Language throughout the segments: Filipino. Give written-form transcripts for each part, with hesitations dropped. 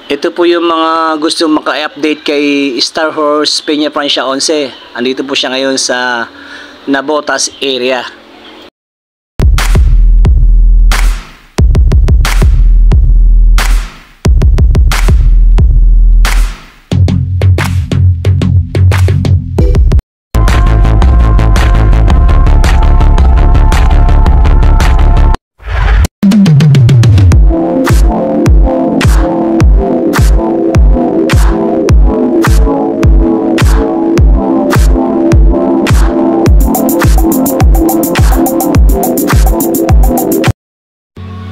Ito po yung mga gusto maka-update kay Star Horse Peña Francia 11. Andito po siya ngayon sa Navotas area.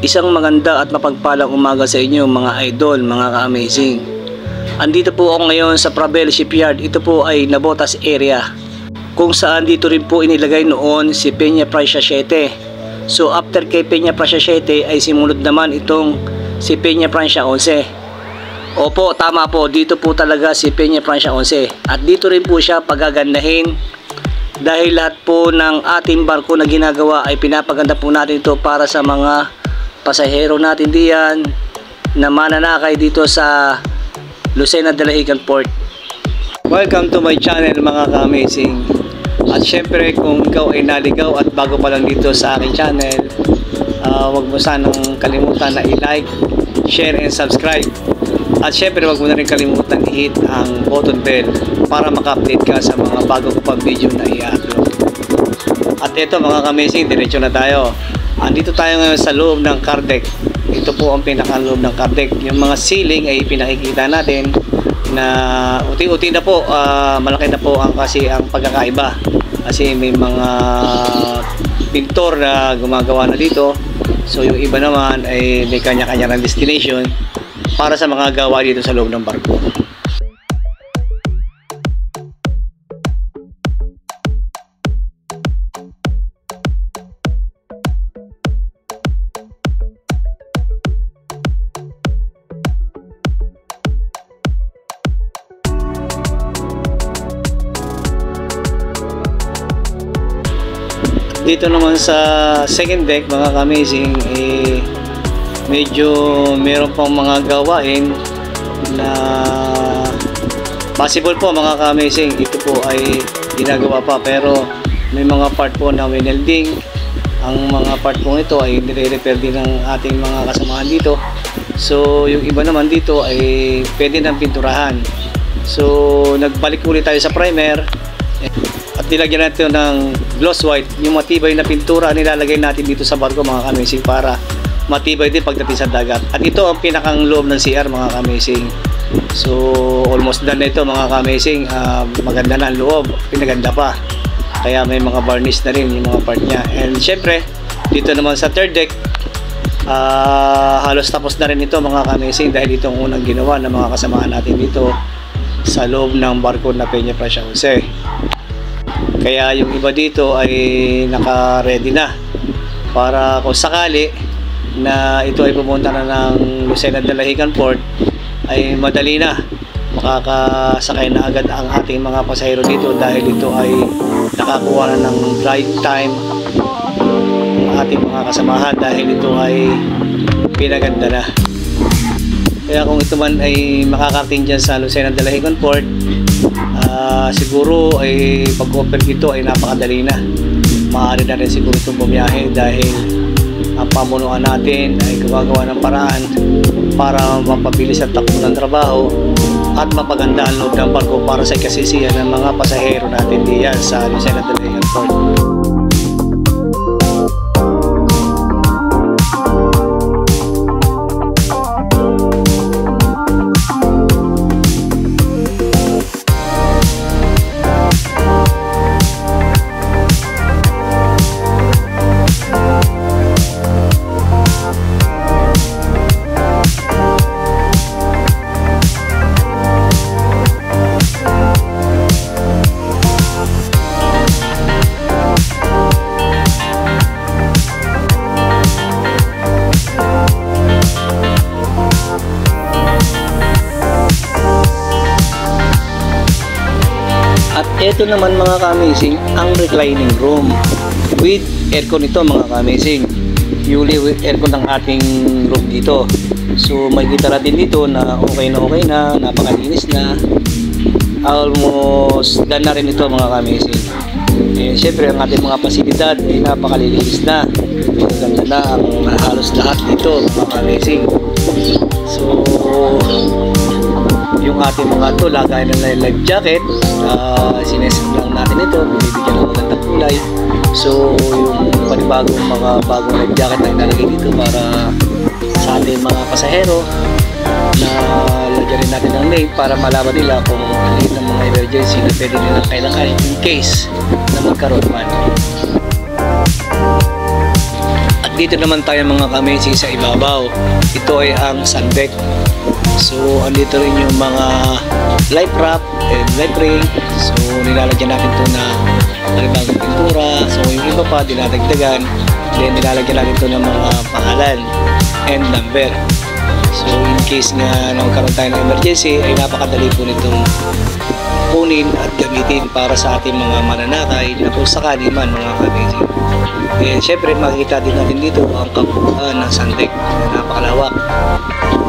Isang maganda at mapagpalang umaga sa inyo mga idol, mga ka-amazing. Andito po ako ngayon sa Pravel Shipyard. Ito po ay Navotas area, kung saan dito rin po inilagay noon si Peña Francia 7. So after kay Peña Francia 7 ay simunod naman itong si Peña Francia 11. Opo, tama po, dito po talaga si Peña Francia 11. At dito rin po siya pagagandahin, dahil lahat po ng ating barko na ginagawa ay pinapaganda po natin ito para sa mga pasahero natin diyan na mananakay dito sa Lucena de la Higan Port. Welcome to my channel mga ka-amazing. At syempre kung ikaw ay naligaw at bago pa lang dito sa aking channel, wag mo sanang kalimutan na i-like, share and subscribe. At syempre wag mo na rin kalimutan i-hit ang button bell para maka-update ka sa mga bago ko pang video na i-upload. At ito mga ka-amazing, diretso na tayo. Andito tayo ngayon sa loob ng car deck. Ito po ang pinaka-loob ng car deck. Yung mga ceiling ay pinakikita natin na uti-uti na po, malaki na po kasi ang pagkakaiba. Kasi may mga pintor na gumagawa na dito. So yung iba naman ay may kanya-kanya ng destination para sa mga gawa dito sa loob ng barko. Dito naman sa second deck mga ka-amazing, medyo meron pang mga gawain na possible po mga ka-amazing. Ito po ay ginagawa pa, pero may mga part po na winelding. Ang mga part po ito ay nire-repair din ng ating mga kasamahan dito. So yung iba naman dito ay pwede nang pinturahan. So nagbalik ulit tayo sa primer at nilagyan natin ng gloss white, yung matibay na pintura nilalagay natin dito sa barko mga ka-amazing, para matibay din pagdating sa dagat. At ito ang pinakang loob ng CR mga ka-amazing. So almost done na ito mga ka-amazing. Maganda na ang loob, pinaganda pa, kaya may mga varnish na rin yung mga part nya. And syempre dito naman sa third deck, halos tapos na rin ito mga ka-amazing, dahil ito ang unang ginawa ng mga kasamahan natin dito sa loob ng barko na Peña Francia 11. Kaya yung iba dito ay naka-ready na para kung sakali na ito ay pumunta na ng Lucena de la Higan Port, ay madali na makakasakay na agad ang ating mga pasahero dito, dahil ito ay nakakuha na ng drive time ang ating mga kasamahan, dahil ito ay pinaganda na. Kaya kung ito man ay makakarating dyan sa Lucena de la Higan Port, siguro ay pag-offer dito ay napakadali na. Maaari na rin siguro itong bumiyahe, dahil ang pamunuan natin ay gumagawa ng paraan para mapabilis ang takbo ng trabaho at mapaganda ang loob ng barko para sa kasisiyan ng mga pasahero natin diyan sa Lucena de la Higan Port. Ito naman mga ka-amazing, ang reclining room with aircon ito mga ka-amazing. Fully with aircon ng ating room dito. So makikita natin dito na okay na, napakalinis na. Almost done na rin ito mga ka-amazing. Eh, syempre ang ating mga pasilidad ay napakalilinis na. Maganda na ang halos lahat dito mga ka-amazing. So yung ating mga to, lagay na life jacket, sineset lang natin ito, binibigyan ng magandang kulay. So yung panibagong mga bagong life jacket na inalagay dito para sa ating mga pasahero, na lagyan rin natin ng name para malaman nila kung alin ng mga emergency na pwede nilang kailangan in case na magkaroon man. At dito naman tayo mga ka-amazing sa ibabaw. Ito ay ang sun deck. So andito rin yung mga life wrap and life ring. So nilalagyan natin ito na panibagong pintura. So yung iba pa dinadagdagan. Then nilalagyan natin ito ng mga pangalan and number. So in case nga nagkaroon tayo ng emergency ay napakadali po nitong kunin at gamitin para sa ating mga mananakay na kung sakali man mga ka-amazing. And syempre makikita din natin dito ang kabuuan ng sun deck na napakalawak.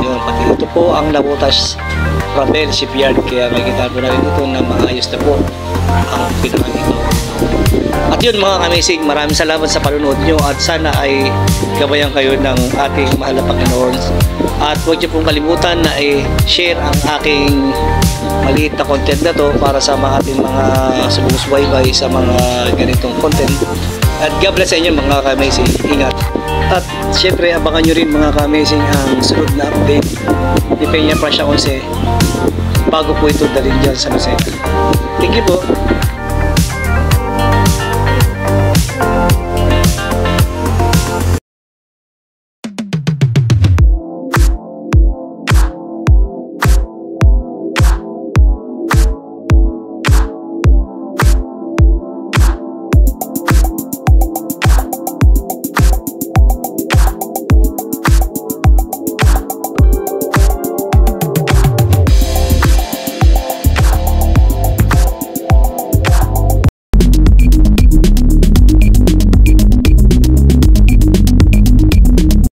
Yun, pati ito po ang Nabotas Pravel Shipyard, kaya makikita po natin dito na maayos na po ang pinaka dito. At yun mga ka-amazing, maraming salamat sa panonood nyo at sana ay gabayan kayo ng ating mahal na Panginoon. At huwag nyo pong kalimutan na i-share ang aking maliit na content na to para sa mga ating mga sumusubaybay sa mga ganitong content. At God bless sa inyo mga ka-amazing. Ingat. At syempre abangan nyo rin mga ka-amazing ang sunod na update ni Peña Prasya 11 bago po ito dalhin dyan sa Lucena. Thank you po.